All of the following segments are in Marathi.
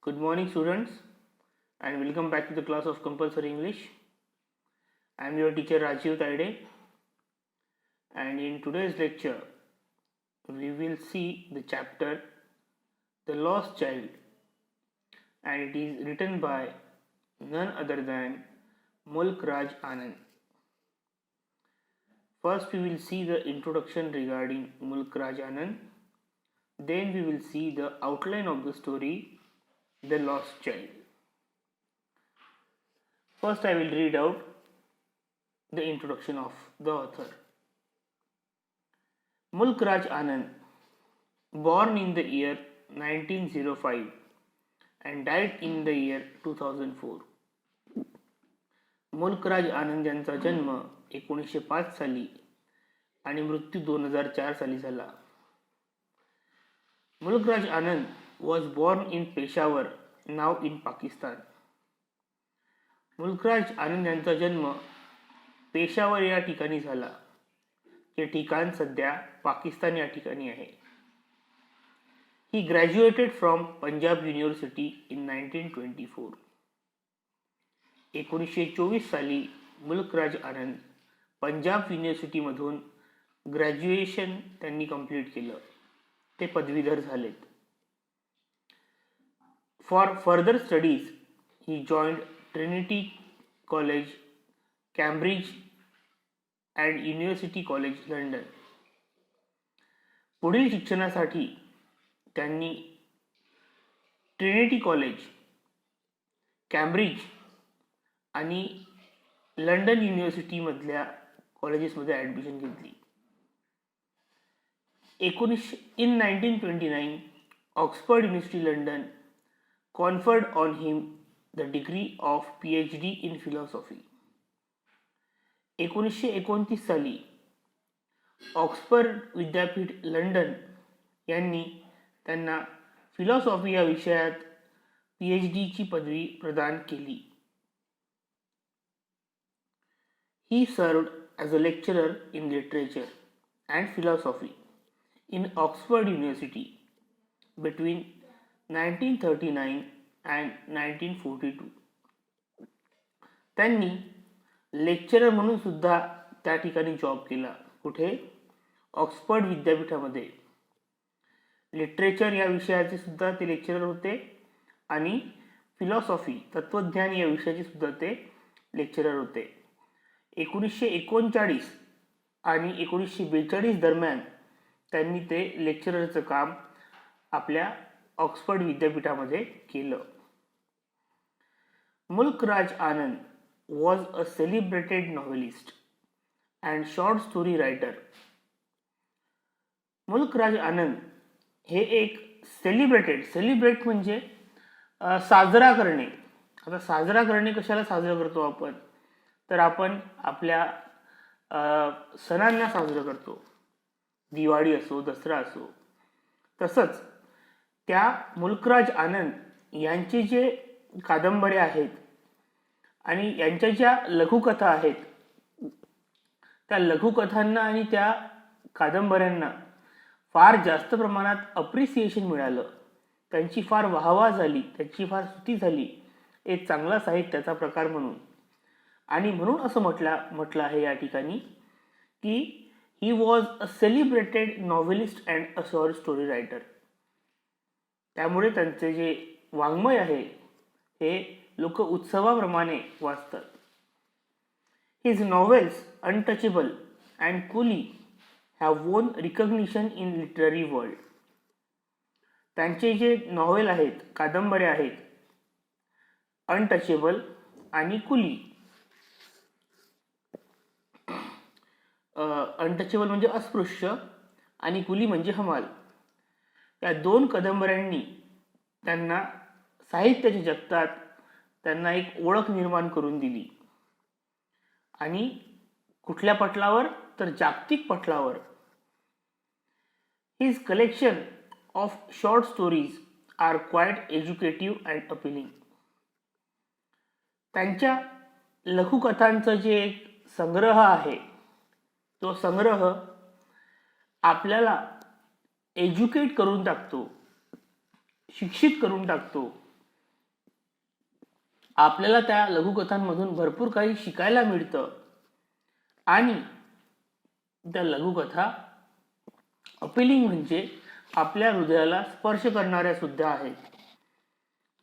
Good morning, students, and welcome back to the class of Compulsory English. I am your teacher Rajiv Taide, and in today's lecture, we will see the chapter The Lost Child, and it is written by none other than Mulk Raj Anand. First, we will see the introduction regarding Mulk Raj Anand. Then, we will see the outline of the story The Lost Child. First, I will read out the introduction of the author. Mulk Raj Anand, born in the year 1905 and died in the year 2004. मुल्क राज आनंद यांचा जन्म 1905 साली आणि मृत्यू 2004 साली झाला. मुल्क राज आनंद was born in Peshawar, now in Pakistan. मुल्क राज आनंद यांचा जन्म पेशावर या ठिकाणी झाला, जे ठिकाण सध्या पाकिस्तान या ठिकाणी आहे. He graduated from Punjab University in 1924. 1924 साली मुल्क राज आनंद पंजाब युनिव्हर्सिटीमधून ग्रॅज्युएशन त्यांनी कंप्लीट केलं. ते पदवीधर झालेत. For further studies he joined Trinity college, Cambridge and university college, London. पुढील शिक्षणासाठी त्यांनी ट्रिनिटी कॉलेज, कॅम्ब्रिज आणि लंडन युनिव्हर्सिटीमधल्या कॉलेजेसमध्ये ॲडमिशन घेतली. in 1929 Oxford university London conferred on him the degree of PhD in philosophy. 1929 साली ऑक्सफर्ड विद्यापीठ लंडन यांनी त्यांना फिलॉसॉफी या विषयात PhD ची पदवी प्रदान केली. He served as a lecturer in literature and philosophy in Oxford University between 1939 and 1942. त्यांनी लेक्चरर म्हणून सुद्धा त्या ठिकाणी जॉब केला. कुठे? ऑक्सफर्ड विद्यापीठामध्ये. लिटरेचर या विषयाचे सुद्धा ते लेक्चरर होते आणि फिलॉसॉफी, तत्वज्ञान या विषयाचे सुद्धा ते लेक्चरर होते. 1939 आणि 1942 दरम्यान त्यांनी ते लेक्चररचं काम आपल्या ऑक्सफर्ड विद्यापीठामध्ये केलं. Mulk Raj Anand was a celebrated novelist and short story writer. Mulk Raj आनंद हे एक सेलिब्रेट म्हणजे साजरा करणे. आता साजरा करणे कशाला साजरा करतो आपण? तर आपण आपल्या सणांना साजरं करतो. दिवाळी असो, दसरा असो. तसंच त्या मुल्कराज आनंद यांचे जे कादंबऱ्या आहेत आणि यांच्या ज्या लघुकथा आहेत, त्या लघुकथांना आणि त्या कादंबऱ्यांना फार जास्त प्रमाणात अप्रिसिएशन मिळालं. त्यांची फार वाहवा झाली, त्यांची फार स्तुती झाली एक चांगला साहित्याचा प्रकार म्हणून. आणि म्हणून असं म्हटलं आहे या ठिकाणी की he was a celebrated novelist and a short story writer. त्यामुळे त्यांचे जे वाङ्मय आहे हे लोक उत्सवाप्रमाणे वाचतात. His novels Untouchable and Coolie have won recognition in literary world. त्यांचे जे नॉव्हेल आहेत, कादंबऱ्या आहेत, अनटचेबल आणि कुली. अनटचेबल म्हणजे अस्पृश्य आणि कुली म्हणजे हमाल. या दोन कादंबऱ्यांनी त्यांना साहित्याच्या जगतात त्यांना एक ओळख निर्माण करून दिली. आणि कुठल्या पटलावर? तर जागतिक पटलावर. His collection of short stories are quite educative and appealing. त्यांच्या लघुकथांचं जे एक संग्रह आहे, तो संग्रह आपल्याला एज्युकेट करून टाकतो, शिक्षित करून टाकतो आपल्याला त्या लघुकथांमधून भरपूर काही शिकायला मिळतं आणि त्या लघुकथा अपिलिंग म्हणजे आपल्या हृदयाला स्पर्श करणाऱ्या सुद्धा आहेत.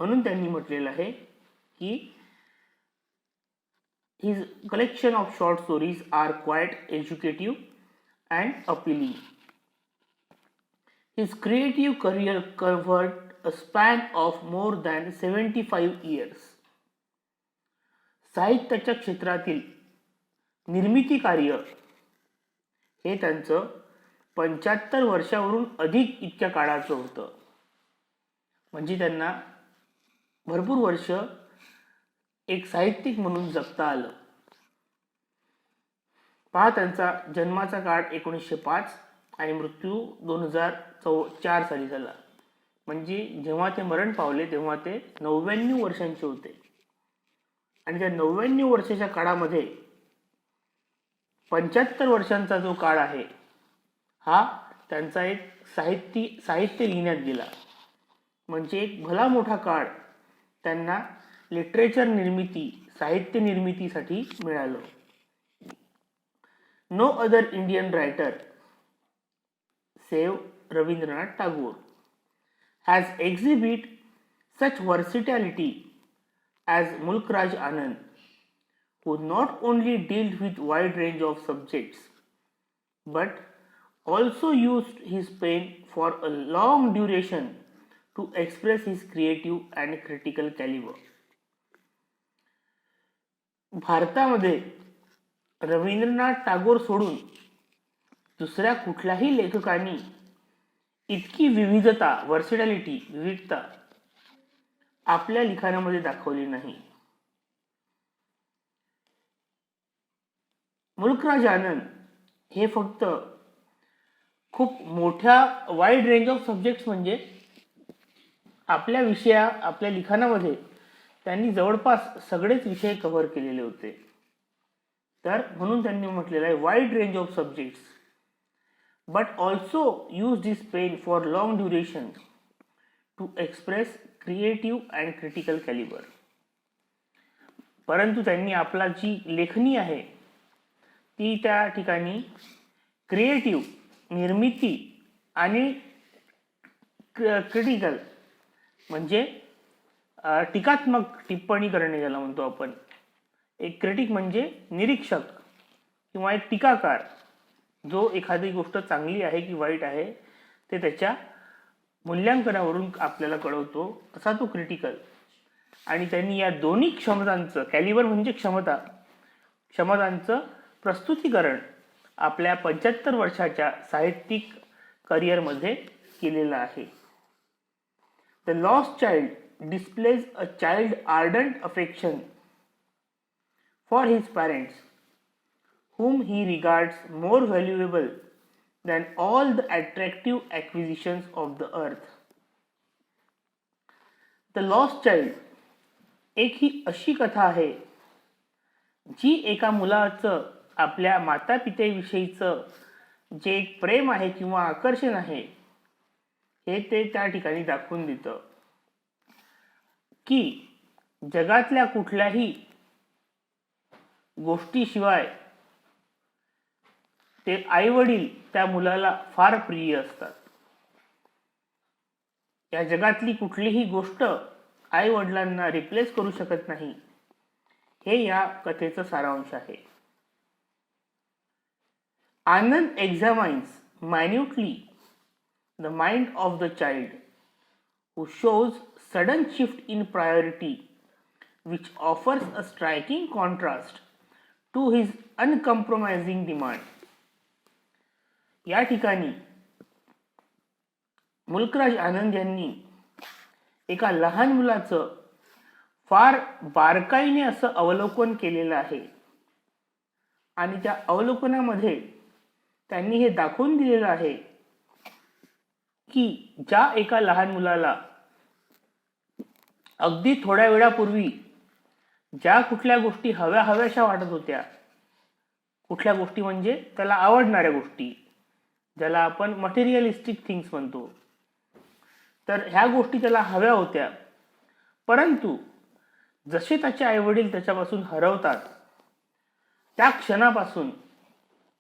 म्हणून त्यांनी म्हटलेलं आहे की his collection of short stories are quite educative and appealing. His creative career covered a span of more than 75 years. साहित्याच्या क्षेत्रातील निर्मिती कार्य हे त्यांचं 75 वर्षावरून अधिक इतक्या काळाचं होतं. म्हणजे त्यांना भरपूर वर्ष एक साहित्यिक म्हणून जगता आलं. पहा, त्यांचा जन्माचा काळ 1905 आणि मृत्यू 2004 साली झाला. म्हणजे जेव्हा ते मरण पावले तेव्हा ते 99 वर्षांचे होते. आणि त्या 99 वर्षाच्या काळामध्ये 75 वर्षांचा जो काळ आहे हा त्यांचा एक साहित्य लिहिण्यात गेला. म्हणजे एक भला मोठा काळ त्यांना लिटरेचर निर्मिती, साहित्य निर्मितीसाठी मिळालं. No other Indian writer save Rabindranath Tagore has exhibit such versatility as Mulk-Raj Anand, who not only dealt with wide range of subjects but also used his pen for a long duration to express his creative and critical caliber. भारतामध्ये रवींद्रनाथ टागोर सोडून दुसऱ्या कुठल्याही लेखकांनी इतकी विविधता आपल्या लिखाणामध्ये दाखवली नाही. मुल्कराज आनंद हे फक्त खूप मोठ्या वाईड रेंज ऑफ सब्जेक्ट्स म्हणजे आपल्या लिखाणामध्ये त्यांनी जवळपास सगळेच विषय कव्हर केलेले होते. तर म्हणून त्यांनी म्हटलेलं आहे wide range of subjects but also use this pen for long duration to express creative and critical calibre. परंतु त्यांनी आपला जी लेखणी आहे ती त्या ठिकाणी क्रिएटिव्ह निर्मिती आणि क्रिटिकल म्हणजे टीकात्मक टिप्पणी करणे ज्याला म्हणतो आपण. एक क्रिटिक म्हणजे निरीक्षक किंवा एक टीकाकार जो एखादी गोष्ट चांगली आहे की वाईट आहे ते त्याच्या मूल्यांकनावरून आपल्याला कळवतो, असा तो क्रिटिकल. आणि त्यांनी या दोन्ही क्षमतांचं, कॅलिबर म्हणजे क्षमतांचं प्रस्तुतीकरण आपल्या 75 वर्षाच्या साहित्यिक करिअरमध्ये केलेलं आहे. The lost child displays a child आर्डंट affection for his parents whom he regards more valuable than all the attractive acquisitions of the earth. The Lost Child एक ही अशी कथा आहे जी एका मुलाचं आपल्या माता पितेविषयीचं जे एक प्रेम आहे किंवा आकर्षण आहे हे ते त्या ठिकाणी दाखवून देतं की जगातल्या कुठल्याही गोष्टीशिवाय ते आई वडील त्या मुलाला फार प्रिय असतात. या जगातली कुठलीही गोष्ट आई वडिलांना रिप्लेस करू शकत नाही, हे या कथेचं सारांश आहे. Anand examines minutely the mind of the child who shows sudden shift in priority which offers a striking contrast to his uncompromising demand. या ठिकाणी मुल्कराज आनंद यांनी एका लहान मुलाचं फार बारकाईने असं अवलोकन केलेलं आहे आणि त्या अवलोकनामध्ये त्यांनी हे दाखवून दिलेलं आहे की ज्या एका लहान मुलाला अगदी थोड्या वेळापूर्वी ज्या कुठल्या गोष्टी हव्याशा वाटत होत्या, कुठल्या गोष्टी म्हणजे त्याला आवडणाऱ्या गोष्टी ज्याला आपण मटेरियलिस्टिक थिंग्स म्हणतो, तर ह्या गोष्टी त्याला हव्या होत्या. परंतु जसे त्याचे आईवडील त्याच्यापासून हरवतात त्या क्षणापासून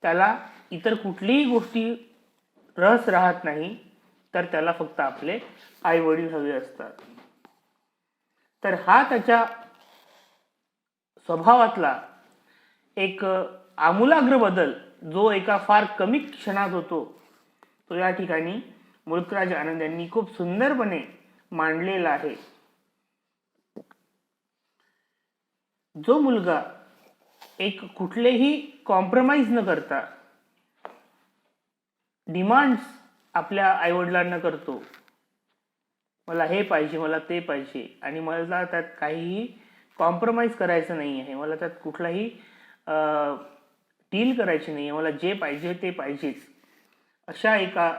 त्याला इतर कुठलीही गोष्टी रस राहत नाही, तर त्याला फक्त आपले आईवडील हवे असतात. तर हा त्याच्या स्वभावातला एक आमूलाग्र बदल जो एका फार कमी क्षणात होतो, तो या ठिकाणी मुल्कराज आनंद यांनी खूप सुंदरपणे मांडलेला आहे. जो मुलगा एक कुठलेही कॉम्प्रोमाइज न करता डिमांड्स आपल्या आईवडिलांना करतो, मला हे पाहिजे, मला ते पाहिजे, आणि मला त्यात काहीही कॉम्प्रोमाइज करायचं नाही आहे, मला त्यात कुठलाही डील करायची नाही आहे, मला जे पाहिजे ते पाहिजेच, अशा एका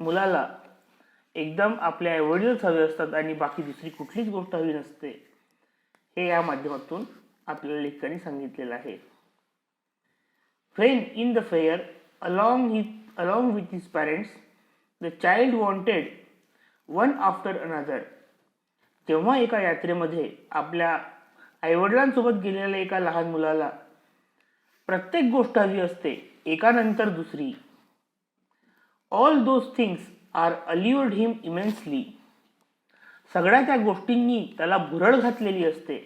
मुलाला एकदम आपले आईवडीलच हवे असतात आणि बाकी दुसरी कुठलीच गोष्ट हवी नसते, हे या माध्यमातून आपल्याला लेखकाने सांगितलेलं आहे. When in the fair, along with his parents, the child wanted one after another. जेव्हा एका यात्रेमध्ये आपल्या आईवडिलांसोबत गेलेल्या एका लहान मुलाला प्रत्येक गोष्ट हवी असते, एकानंतर दुसरी. All those things are allured him immensely. सगळ्या त्या गोष्टींनी त्याला भुरळ घातलेली असते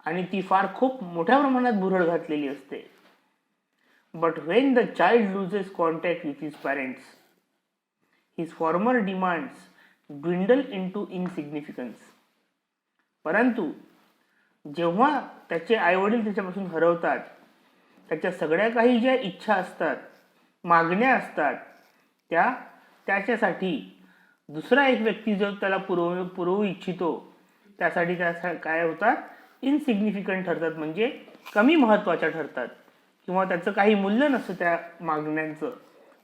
आणि ती फार खूप मोठ्या प्रमाणात भुरळ घातलेली असते. But when the child loses contact with his parents, his former demands dwindle into insignificance. परंतु जेव्हा त्याचे आईवडील त्याच्यापासून हरवतात, त्याच्या सगळ्या काही ज्या इच्छा असतात, मागण्या असतात, त्याच्यासाठी दुसरा एक व्यक्ती जो त्याला पुरवू इच्छितो, त्यासाठी त्या काय होतात, इनसिग्निफिकंट ठरतात, म्हणजे कमी महत्त्वाच्या ठरतात, किंवा त्याचं काही मूल्य नसतं त्या मागण्यांचं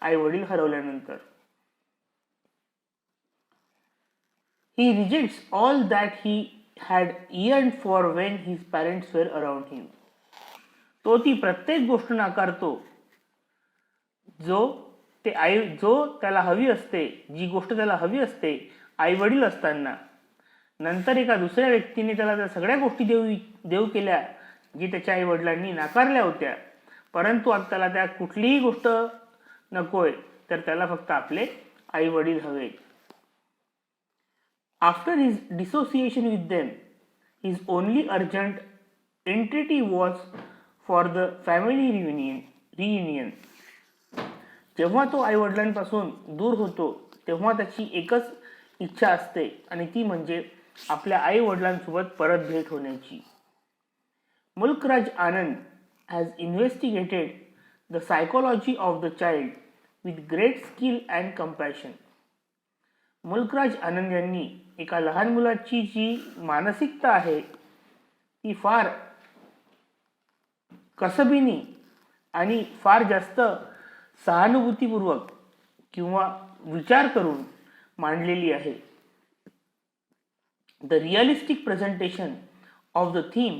आईवडील हरवल्यानंतर. He rejects all that he had yearned for when his parents were around him. तो ती प्रत्येक गोष्ट नाकारतो जो त्याला हवी असते, जी गोष्ट त्याला हवी असते आईवडील असताना. नंतर एका दुसऱ्या व्यक्तीने त्याला त्या सगळ्या गोष्टी देऊ केल्या जी त्याच्या आईवडिलांनी नाकारल्या होत्या, परंतु आता त्याला त्या कुठलीही गोष्ट नकोय, तर त्याला फक्त आपले आईवडील हवे. After his dissociation with them, his only urgent entreaty was for the family reunion. जेव्हा तो आईवडिलांपासून दूर होतो, तेव्हा त्याची एकच इच्छा असते आणि ती म्हणजे आपल्या आईवडिलांसोबत परत भेट होण्याची. मुल्कराज आनंद has investigated the psychology of the child with great skill and compassion. Mulk Raj आनंद यांनी एका लहान मुलाची जी मानसिकता आहे ती फार कसबीनी आणि फार जास्त सहानुभूतीपूर्वक किंवा विचार करून मांडलेली आहे. The realistic presentation of the theme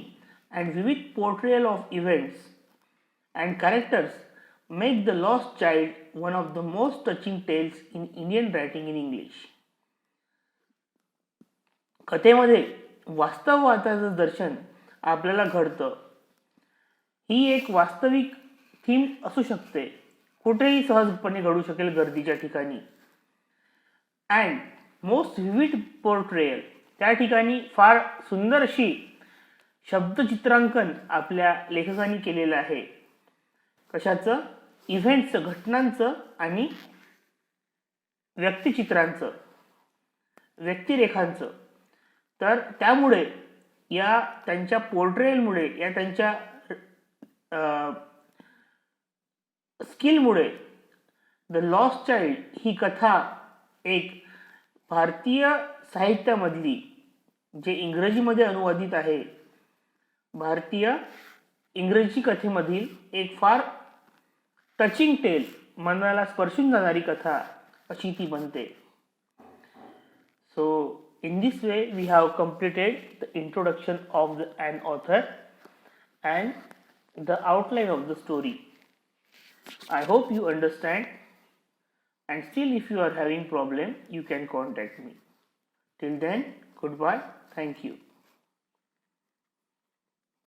and vivid portrayal of events and characters make The Lost Child one of the most touching tales in Indian writing in English. कथेमध्ये वास्तववादाचं दर्शन आपल्याला घडतं. ही एक वास्तविक थीम असू शकते, कुठेही सहजपणे घडू शकेल गर्दीच्या ठिकाणी. अँड मोस्ट विविड पोर्ट्रेयल, त्या ठिकाणी फार सुंदर अशी शब्दचित्रांकन आपल्या लेखकांनी केलेलं आहे. कशाचं? इव्हेंट्सचं, घटनांचं आणि व्यक्तिचित्रांचं, व्यक्तिरेखांचं. तर त्यामुळे या त्यांच्या पोर्ट्रेयलमुळे, या त्यांच्या स्किलमुळे द लॉस्ट चाइल्ड ही कथा एक भारतीय साहित्यामधली, जे इंग्रजीमध्ये अनुवादित आहे, भारतीय इंग्रजी कथेमधील एक फार टचिंग टेल, मनाला स्पर्शून जाणारी कथा अशी ती बनते. So in this way we have completed the introduction of an author and the outline of the story. I hope you understand, and still if you are having problem you can contact me. Till then, goodbye, thank you.